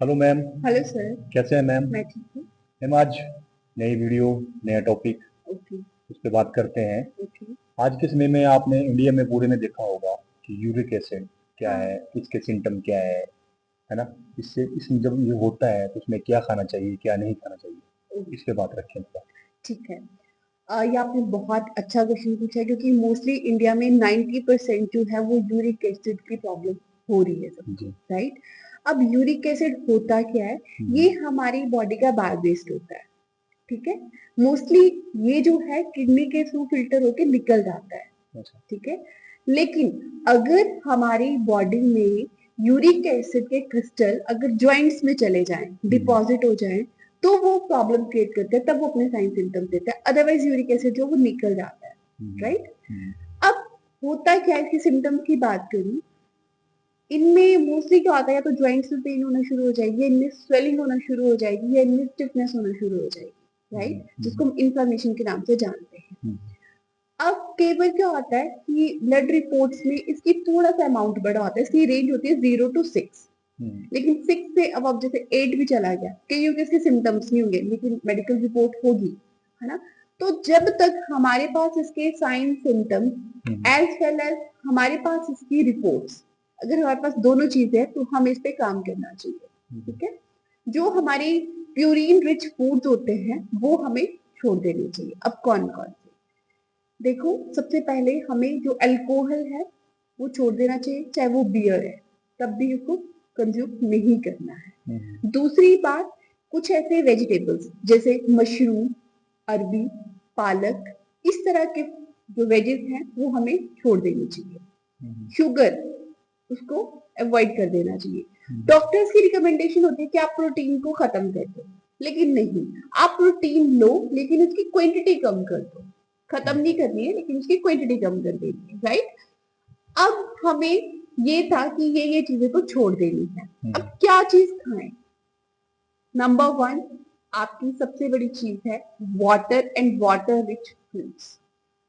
Hello ma'am. Hello sir. कैसे हैं ma'am? मैं ठीक हूँ। मैम आज नई वीडियो, नया टॉपिक, ओके। उस पर बात करते हैं। ओके। आज के समय में आपने इंडिया में पूरे में देखा होगा कि यूरिक एसिड क्या हाँ। है, इसके सिम्टम क्या है ना? इससे इसमें जब ये होता है तो उसमें क्या खाना चाहिए, क्या नहीं खाना चाहिए, ओके, इस पे बात रखें थोड़ा। ठीक है। ये आपने बहुत अच्छा क्वेश्चन पूछा है क्योंकि मोस्टली इंडिया में 90% जो है वो यूरिक एसिड की प्रॉब्लम हो रही है सबको, जी। राइट। अब यूरिक एसिड होता क्या है? ये हम्म। हमारी बॉडी का बायो वेस्ट होता है, ठीक है। मोस्टली ये जो है किडनी के थ्रू फिल्टर होके निकल जाता है, अच्छा। ठीक है। लेकिन अगर हमारी बॉडी में यूरिक एसिड के क्रिस्टल अगर जॉइंट्स में चले जाएं, हम्म। डिपॉजिट हो जाएं, तो वो प्रॉब्लम क्रिएट करते हैं, तब वो अपने साइन सिम्टम्स देते हैं। अदरवाइज यूरिक एसिड जो वो निकल जाता है, हम्म। राइट। हम्म। अब होता क्या है कि सिम्टम्स की बात करूं, इनमें मोस्टली क्या होता है, या तो जॉइंट्स में पेन होना शुरू हो जाएगी, या इनमें स्वेलिंग होना शुरू हो जाएगी, या इनमें स्टिफनेस होना शुरू हो जाएगी, हम्म। राइट, जिसको हम इन्फ्लेमेशन के नाम से जानते हैं। हम्म। अब कई बार क्या होता है कि ब्लड रिपोर्ट्स में इसकी थोड़ा सा अमाउंट बड़ा होता है, इसकी रेंज होती है 0 to 6, हम्म। लेकिन 6 से अब जैसे 8 भी चला गया, कईयों के इसके सिम्टम्स नहीं होंगे लेकिन मेडिकल रिपोर्ट होगी, है ना। तो जब तक हमारे पास इसके साइन सिम्टम्स हम्म। एज वेल एज हमारे पास इसकी रिपोर्ट्स, अगर हमारे पास दोनों चीजें हैं तो हमें इस पे काम करना चाहिए, हम्म। ठीक है। जो हमारी प्यूरिन रिच फूड्स होते हैं वो हमें छोड़ देने चाहिए। अब कौन कौन से? देखो, सबसे पहले हमें जो अल्कोहल है वो छोड़ देना चाहिए, चाहे वो बियर है तब भी उसको कंज्यूम नहीं करना है। हम्म। दूसरी बात, कुछ ऐसे वेजिटेबल्स जैसे मशरूम, अरबी, पालक, इस तरह के जो वेजेस हैं वो हमें छोड़ देनी चाहिए। हम्म। शुगर, उसको अवॉइड कर देना चाहिए। हम्म। डॉक्टर्स की रिकमेंडेशन होती है कि आप प्रोटीन को खत्म कर दो, लेकिन नहीं, आप प्रोटीन लो लेकिन उसकी क्वांटिटी कम कर दो। खत्म नहीं करनी है लेकिन उसकी क्वांटिटी कम कर देनी है, राइट। अब हमें ये था कि ये चीजें तो छोड़ देनी है। अब हम्म। क्या चीज खाएं? नंबर वन, आपकी सबसे बड़ी चीज है water and water rich foods.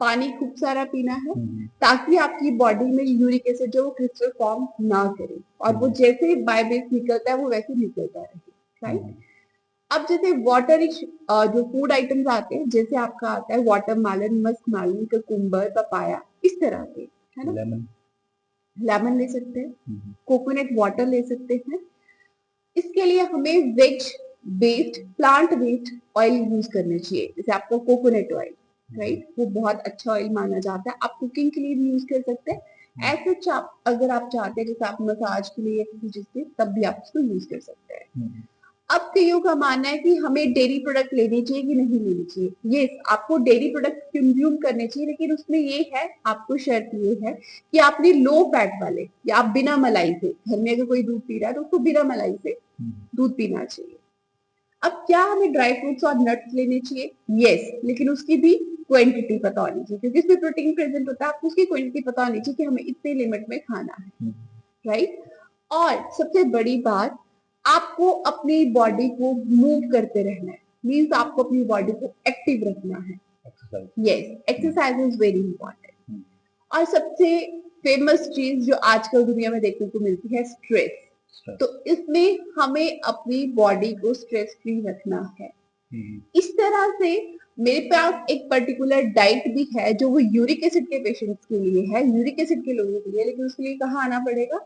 पानी खूब सारा पीना है हम्म। ताकि आपकी बॉडी में यूरिक एसिड जो क्रिस्टल फॉर्म ना करे, और वो हम्म। जैसे बायोबेस निकलता है वो वैसे निकलता रहे, राइट। हम्म। अब जैसे वाटर रिच जो फूड आइटम्स आते हैं, जैसे आपका आता है watermelon, musk melon, cucumber, papaya, इस तरह के, है ना। लेमन। लेमन ले सकते हैं, हम्म। कोकोनट वाटर ले सकते हैं। इसके लिए हमें veg based, plant based oil use करने चाहिए, जैसे आपका कोकोनट ऑयल, हम्म। राइट, वो बहुत अच्छा ऑयल माना जाता है। आप कुकिंग के लिए भी यूज कर सकते हैं। ऐसे अगर आप चाहते हैं जैसे आप मसाज के लिए या किसी चीज के, तब भी आप इसको यूज कर सकते हैं। हम्म। अब कईयों का मानना है कि हमें डेयरी प्रोडक्ट लेने चाहिए कि नहीं लेनी चाहिए। ये आपको डेयरी प्रोडक्ट कंज्यूम करने चाहिए, लेकिन उसमें ये है, आपको शर्त ये है कि आपने लो फैट वाले, या आप बिना मलाई से, घर में अगर कोई दूध पी रहा है तो उसको बिना मलाई से हम्म। दूध पीना चाहिए। अब क्या हमें ड्राई फ्रूट्स और नट्स लेने चाहिए? यस, लेकिन उसकी भी क्वांटिटी पता होनी चाहिए, क्योंकि इसमें प्रोटीन प्रेजेंट होता है। आपको उसकी क्वांटिटी पता होनी चाहिए कि हमें इतने लिमिट में खाना है, हम्म। राइट। और सबसे बड़ी बात, आपको अपनी बॉडी को मूव करते रहना है, मीन्स आपको अपनी बॉडी को एक्टिव रखना है। Exercise. Yes, hmm. Exercise is very important. Hmm. और सबसे फेमस चीज जो आजकल दुनिया में देखने को मिलती है, स्ट्रेस। तो स्ट्रेस। इसमें हमें अपनी बॉडी को स्ट्रेस फ्री रखना है। हम्म। इस तरह से मेरे पास एक पर्टिकुलर डाइट भी है जो वो यूरिक एसिड के पेशेंट्स के लिए है, यूरिक एसिड के लोगों के लिए, लेकिन उसके लिए कहाँ आना पड़ेगा?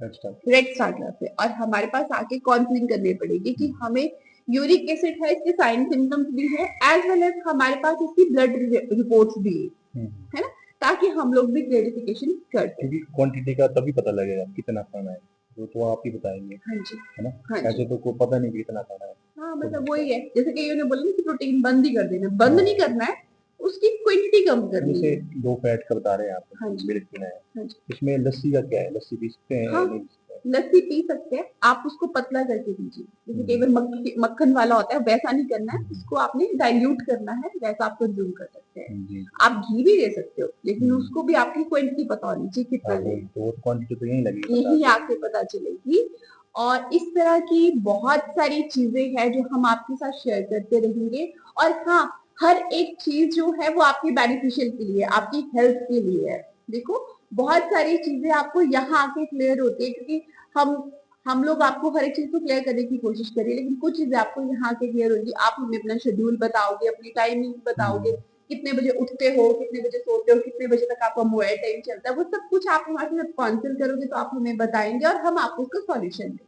रेड स्टार्टर पे, और हमारे पास आके काउंसलिंग करनी पड़ेगी कि हम्म। हमें यूरिक एसिड है, इसके साइन सिम्टम्स भी है, एज वेल एज हमारे पास इसकी ब्लड रिपोर्ट्स भी हम्म। है ना, ताकि हम लोग भी क्लेरिफिकेशन कर सकें। क्योंकि क्वांटिटी का तभी पता लगेगा कितना खाना है, वो तो आप ही बताएंगे, हाँ जी। है ना? हाँ ऐसे जी। तो कोई पता नहीं कि कितना खाना है। हाँ, खुद मतलब लगता है। वही है, जैसे कईयों ने बोला ना कि प्रोटीन बंद ही कर देना, बंद नहीं हाँ। करना है, उसकी क्वांटिटी कम करनी जैसे है। लो फैट का बता रहे हैं आप, हाँ जी। मिल्क पीना है, हाँ जी। इसमें लस्सी का क्या है? लस्सी पी सकते हैं, हाँ, नहीं पी सकते हैं? लस्सी पी सकते हैं, आप उसको पतला करके पीजिए। जैसे कई हम्म। बार मक्खन वाला होता है, वैसा नहीं करना है, हम्म। उसको आपने डाइल्यूट करना है, वैसा आप कंज्यूम कर सकते हैं। जी। आप घी भी ले सकते हो, लेकिन हम्म। उसको भी आपकी क्वांटिटी पता होनी चाहिए कितना हाँ, लेना है, वो क्वांटिटी तो यही लगेगी पता यही तो। आपको पता चलेगी। और इस तरह की बहुत सारी चीजें हैं जो हम आपके साथ शेयर करते रहेंगे। और हाँ, हर एक चीज जो है वो आपकी बेनिफिशियल के लिए, आपकी हेल्थ के लिए है। देखो, बहुत सारी चीजें आपको यहाँ आके क्लियर होती है, क्योंकि हम हम लोग आपको हर एक चीज को क्लियर करने की कोशिश करिए, लेकिन कुछ चीजें आपको यहाँ के क्लियर होगी। आप हमें अपना शेड्यूल बताओगे, अपनी टाइमिंग बताओगे, कितने बजे उठते हो, कितने बजे सोते हो, कितने बजे तक आपका मोबाइल टाइम चलता है, वो सब कुछ आप हमारे साथ कॉन्सल्ट करोगे तो आप हमें बताएंगे और हम आपको उसका सॉल्यूशन देंगे।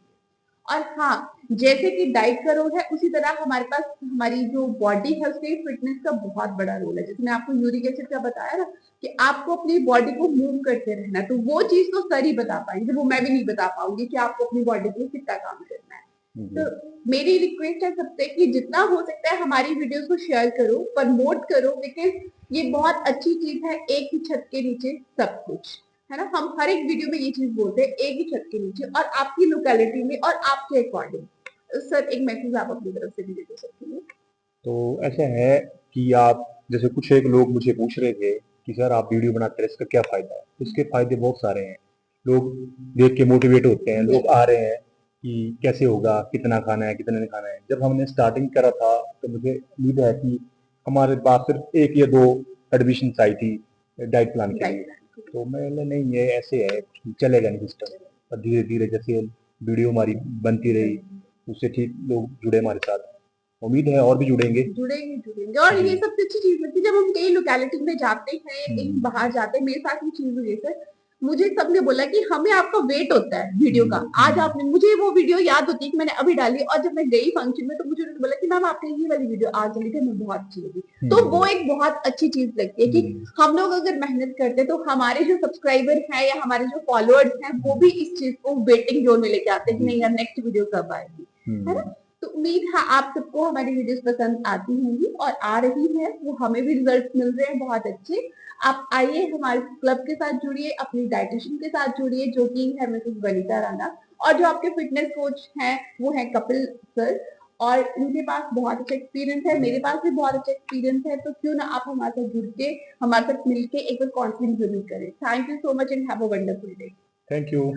और हाँ, जैसे कि डाइट का रोल है, उसी तरह हमारे पास हमारी जो बॉडी है उसके फिटनेस का बहुत बड़ा रोल है। जैसे मैं आपको यूरिक एसिड का बताया ना कि आपको अपनी बॉडी को मूव करते रहना, तो वो चीज तो सर ही बता पाएंगे, वो मैं भी नहीं बता पाऊंगी कि आपको अपनी बॉडी के लिए कितना काम करना है। तो मेरी रिक्वेस्ट है सबसे कि जितना हो सकता है हमारी वीडियोस को शेयर करो, प्रमोट करो, बिकॉज ये बहुत अच्छी चीज है, एक ही छत के नीचे सब कुछ है ना। हम हर एक वीडियो में ये चीज बोलते हैं, एक ही छत के नीचे और आपकी लोकेलिटी में और आपके अकॉर्डिंग। सर एक मैसेज आप अपनी तरफ से भी दे सकते हैं। तो ऐसा है कि आप जैसे कुछ एक लोग मुझे पूछ रहे थे कि सर आप वीडियो बनाते हैं इसका क्या फायदा है। इसके फायदे बहुत सारे हैं। लोग देख के मोटिवेट होते हैं, लोग आ रहे हैं कि कैसे होगा, कितना खाना है, कितना नहीं खाना है। जब हमने स्टार्टिंग करा था तो मुझे उम्मीद है कि हमारे पास सिर्फ एक या दो एडमिशन आई थी डाइट प्लान के लिए। तो मैंने नहीं, ये ऐसे है, चलेगा नहीं सिस्टम। और धीरे धीरे जैसे वीडियो हमारी बनती रही, उससे ठीक लोग जुड़े हमारे साथ। उम्मीद है और भी जुड़ेंगे। जुड़ेंगे और ये सबसे अच्छी चीज लगती है जब हम कई लोकेलिटी में जाते हैं, कहीं बाहर जाते हैं। मेरे साथ ये चीज हुई है सर, मुझे सबने बोला कि हमें आपका वेट होता है वीडियो का। आज आपने मुझे वो वीडियो याद होती है कि मैंने अभी डाली, और जब मैं गई फंक्शन में तो मुझे उन्होंने बोला कि मैम आपने ये वाली वीडियो आज डाली थी, हमें बहुत अच्छी लगी। तो वो एक बहुत अच्छी चीज लगती है कि हम लोग अगर मेहनत करते हैं तो हमारे जो सब्सक्राइबर हैं या हमारे जो फॉलोअर्स हैं वो भी इस चीज को वेटिंग जोन में लेके आते हैं कि नहीं यार नेक्स्ट वीडियो कब आएगी, है ना। तो उम्मीद है आप सबको हमारी वीडियोस पसंद आती होंगी और आ रही है, वो हमें भी रिजल्ट मिल रहे हैं बहुत अच्छे। आप आइए हमारे क्लब के साथ जुड़िए, अपनी डाइटिशियन के साथ जुड़िए जो कि है मिसेस वनिता राणा, और जो आपके फिटनेस कोच हैं वो है कपिल सर, और इनके पास बहुत अच्छा एक्सपीरियंस है, मेरे पास भी बहुत अच्छा एक्सपीरियंस है। तो क्यों ना आप हमारे साथ जुड़ के, हमारे साथ मिलके एक बार कॉन्फ्रेंस जरूर करें। Thank you so much and have a wonderful day. Thank you.